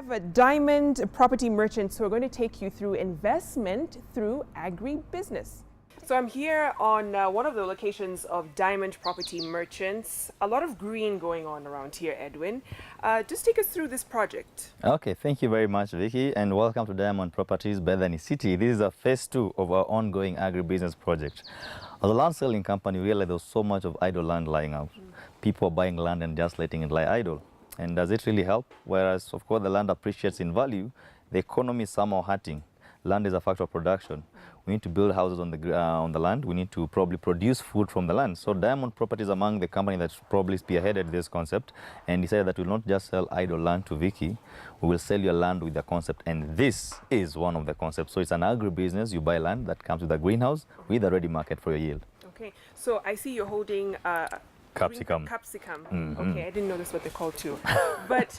have a Diamond Property Merchants who are going to take you through investment through agribusiness. So I'm here on one of the locations of Diamond Property Merchants. A lot of green going on around here, Edwin. Just take us through this project. Okay, thank you very much, Vicky, and welcome to Diamond Properties Bethany City. This is a phase 2 of our ongoing agribusiness project. As a land selling company, we realized there was so much of idle land lying out. People are buying land and just letting it lie idle. And does it really help? Whereas, of course, the land appreciates in value, the economy is somehow hurting. Land is a factor of production. We need to build houses on the land. We need to probably produce food from the land. So Diamond Properties is among the company that probably spearheaded this concept and decided that we will not just sell idle land to Vicky, we will sell your land with the concept, and this is one of the concepts. So it's an agribusiness. You buy land that comes with a greenhouse with a ready market for your yield. Okay, so I see you're holding Capsicum. Capsicum. Mm-hmm. Okay, I didn't know that's what they're called too. But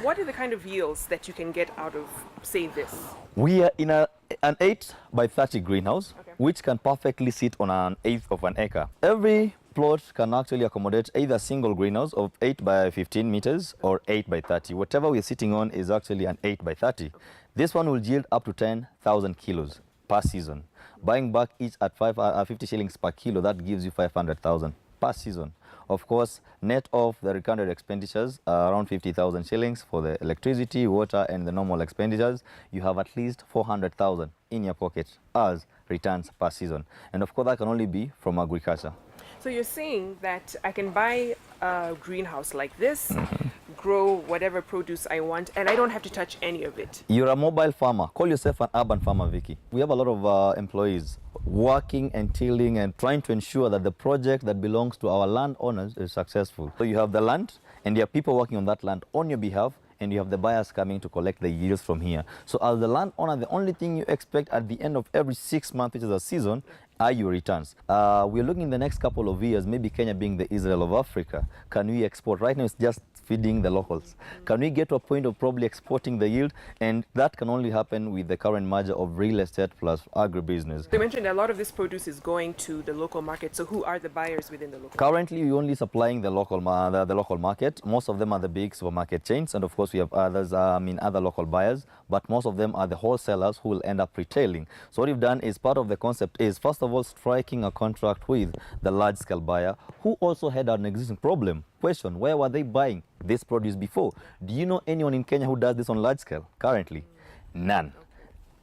what are the kind of yields that you can get out of, say, this? We are in an 8 by 30 greenhouse, Okay. which can perfectly sit on an eighth of an acre. Every plot can actually accommodate either a single greenhouse of 8 by 15 meters or 8 by 30. Whatever we're sitting on is actually an 8 by 30. This one will yield up to 10,000 kilos per season. Buying back each at 50 shillings per kilo, that gives you 500,000 per season. Of course, net of the recounted expenditures, around 50,000 shillings for the electricity, water, and the normal expenditures, you have at least 400,000 in your pocket as returns per season. And of course, that can only be from agriculture. So you're saying that I can buy a greenhouse like this, grow whatever produce I want, and I don't have to touch any of it. You're a mobile farmer. Call yourself an urban farmer, Vicky. We have a lot of employees working and tilling and trying to ensure that the project that belongs to our landowners is successful. So you have the land, and there are people working on that land on your behalf, and you have the buyers coming to collect the yields from here. So as the landowner, the only thing you expect at the end of every 6 months, which is a season, are your returns. We're looking in the next couple of years, maybe Kenya being the Israel of Africa. Can we export? Right now it's just feeding the locals. Can we get to a point of probably exporting the yield? And that can only happen with the current merger of real estate plus agribusiness. You mentioned a lot of this produce is going to the local market. So who are the buyers within the local? Currently, we're only supplying the local market. Most of them are the big supermarket chains, and of course we have others, other local buyers, but most of them are the wholesalers who will end up retailing. So what we've done is, part of the concept is, first of all, striking a contract with the large-scale buyer who also had an existing problem. Question, where were they buying this produce before? Do you know anyone in Kenya who does this on large scale currently? None.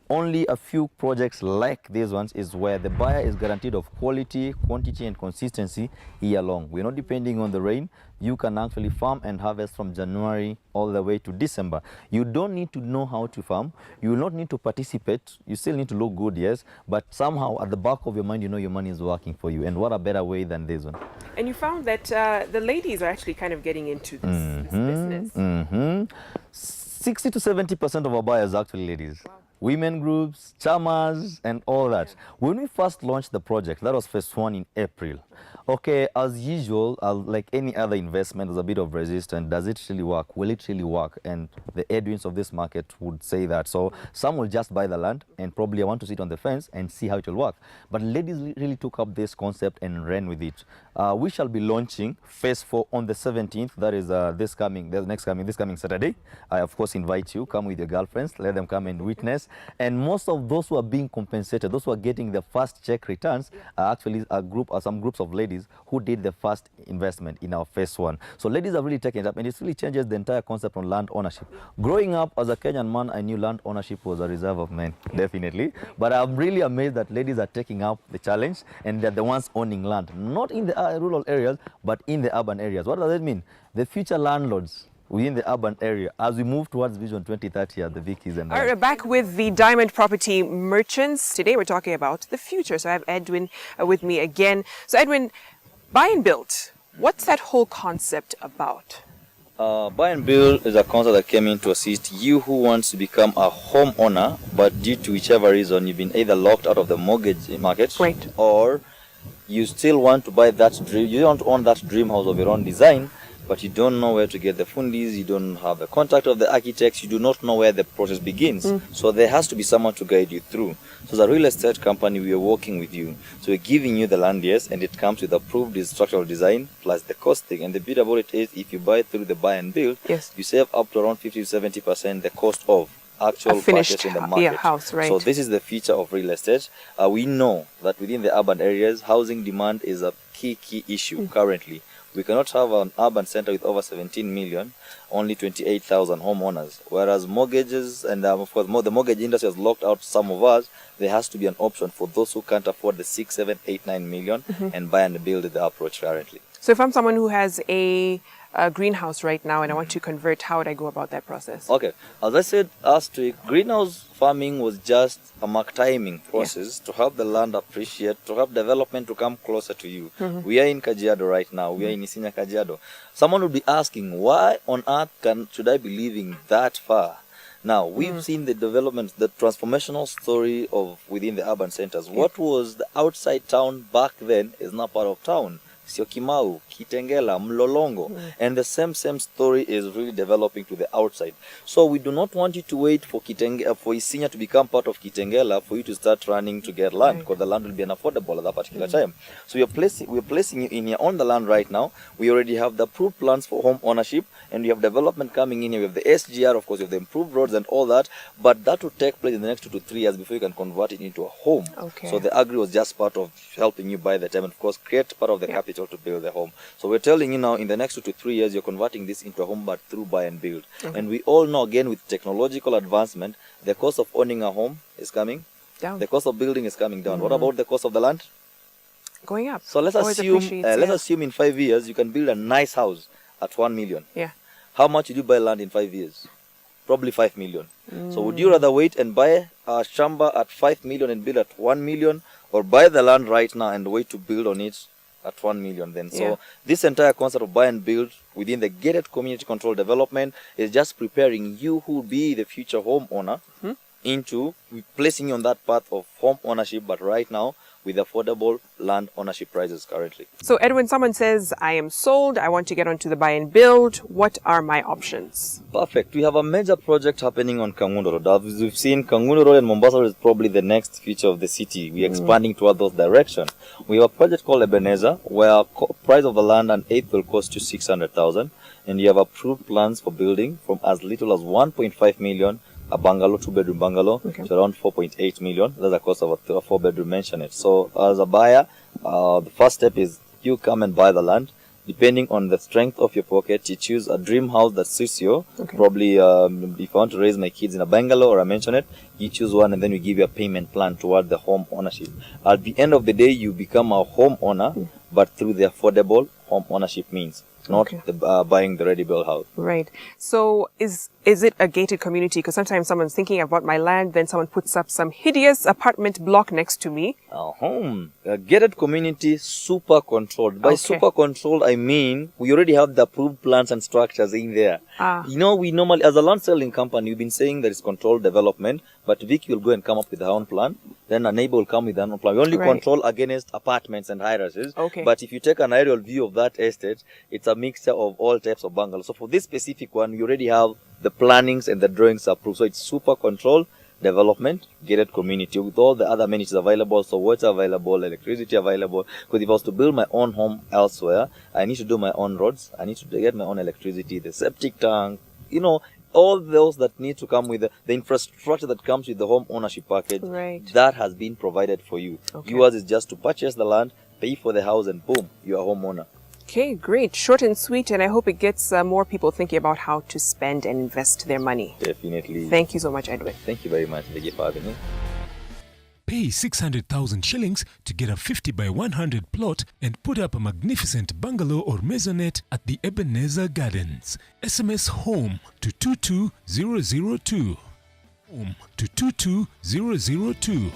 Only a few projects like these ones is where the buyer is guaranteed of quality, quantity, and consistency year long. We're not depending on the rain. You can actually farm and harvest from January all the way to December. You don't need to know how to farm. You will not need to participate. You still need to look good, yes, but somehow at the back of your mind, you know your money is working for you. And what a better way than this one. And you found that the ladies are actually kind of getting into this business. 60 to 70% of our buyers are actually ladies. Wow. Women groups, chamas, and all that. Yeah. When we first launched the project, that was phase 1 in April. Okay, as usual, like any other investment, there's a bit of resistance. Does it really work? Will it really work? And the Edwins of this market would say that. So some will just buy the land and probably want to sit on the fence and see how it will work. But ladies really took up this concept and ran with it. We shall be launching phase 4 on the 17th. That is this coming Saturday. I, of course, invite you. Come with your girlfriends. Let them come and witness. And most of those who are being compensated, those who are getting the first check returns, are actually some groups of ladies who did the first investment in our phase 1. So ladies have really taken it up, and it really changes the entire concept on land ownership. Growing up as a Kenyan man, I knew land ownership was a reserve of men, definitely. But I'm really amazed that ladies are taking up the challenge, and they're the ones owning land, not in the rural areas, but in the urban areas. What does that mean? The future landlords within the urban area as we move towards Vision 2030 at the Vickies. And all right, we're back with the Diamond Property Merchants. Today we're talking about the future. So I have Edwin with me again. So Edwin, buy and build, what's that whole concept about? Buy and build is a concept that came in to assist you who wants to become a homeowner, but due to whichever reason you've been either locked out of the mortgage market, right, or you still want to buy that dream, you don't own that dream house of your own design, but you don't know where to get the fundis, you don't have the contact of the architects, you do not know where the process begins. So there has to be someone to guide you through. So as a real estate company, we are working with you. So we're giving you the land, yes, and it comes with approved structural design plus the costing. And the bit about it is, if you buy through the buy and build, Yes. you save up to around 50 to 70% the cost of actual A finished purchase in the market. house, right. So this is the feature of real estate. We know that within the urban areas, housing demand is a key issue currently. We cannot have an urban center with over 17 million, only 28,000 homeowners. Whereas mortgages and of course the mortgage industry has locked out some of us. There has to be an option for those who can't afford the 6, 7, 8, 9 million and buy and build the approach currently. So if I'm someone who has a greenhouse right now and I want to convert, how would I go about that process? Okay, as I said last week, greenhouse farming was just a mark timing process to help the land appreciate, to help development to come closer to you. We are in Kajiado right now. We are in Isinya Kajiado. Someone would be asking, why on earth should I be living that far? Now, we've seen the development, the transformational story of within the urban centers. What was the outside town back then is now part of town. Syokimau, Kitengela, Mlolongo, and the same story is really developing to the outside. So we do not want you to wait for for Isinya to become part of Kitengela for you to start running to get land, because the land will be unaffordable at that particular time. So we are placing you in here on the land right now. We already have the approved plans for home ownership, and we have development coming in here. We have the SGR, of course, we have the improved roads and all that, but that will take place in the next 2 to 3 years before you can convert it into a home. Okay. So the agri was just part of helping you buy the time, and of course create part of the capital to build a home. So we're telling you now, in the next 2 to 3 years, you're converting this into a home, but through buy and build. And we all know, again, with technological advancement, the cost of owning a home is coming down. The cost of building is coming down. What about the cost of the land? Going up. So let's Always assume, appreciates, let's assume in 5 years you can build a nice house at 1 million. Yeah. How much did you buy land in 5 years? Probably 5 million. So would you rather wait and buy a shamba at 5 million and build at 1 million, or buy the land right now and wait to build on it at 1 million then? So this entire concept of buy and build within the gated community control development is just preparing you who will be the future homeowner into placing you on that path of home ownership, but right now with affordable land ownership prices currently. So Edwin, someone says, I am sold, I want to get onto the buy and build. What are my options? Perfect. We have a major project happening on Kangundo Road. As we've seen, Kangundo Road and Mombasa Road is probably the next future of the city. We're expanding toward those directions. We have a project called Ebenezer, where price of the land and eighth will cost you 600,000, and you have approved plans for building from as little as 1.5 million, a bungalow, 2-bedroom bungalow, to around 4.8 million. That's the cost of a 4-bedroom mansionette. So as a buyer, the first step is you come and buy the land. Depending on the strength of your pocket, you choose a dream house that suits you. Probably, if I want to raise my kids in a bungalow or a mansionette, you choose one, and then we give you a payment plan toward the home ownership. At the end of the day, you become a homeowner, but through the affordable home ownership means, not buying the ready-built house. Right. So is it a gated community? Because sometimes someone's thinking about my land, then someone puts up some hideous apartment block next to me. A gated community, super controlled. By super controlled, I mean we already have the approved plans and structures in there. You know, we normally, as a land selling company, we've been saying there is controlled development, but Vicky will go and come up with her own plan. Then a neighbor will come with her own plan. We only control against apartments and high-rises. But if you take an aerial view of that estate, it's a mixture of all types of bungalows. So for this specific one, we already have the plannings and the drawings approved. So it's super controlled development, gated community with all the other amenities available. So water available, electricity available. Because if I was to build my own home elsewhere, I need to do my own roads. I need to get my own electricity, the septic tank, you know, all those that need to come with the infrastructure that comes with the home ownership package. That has been provided for you. Yours is just to purchase the land, pay for the house, and boom, you're a homeowner. Okay, great. Short and sweet, and I hope it gets more people thinking about how to spend and invest their money. Definitely. Thank you so much, Edwin. Thank you very much, Vicky, for having me. Pay 600,000 shillings to get a 50 by 100 plot and put up a magnificent bungalow or maisonette at the Ebenezer Gardens. SMS HOME to 22002. HOME to 22002.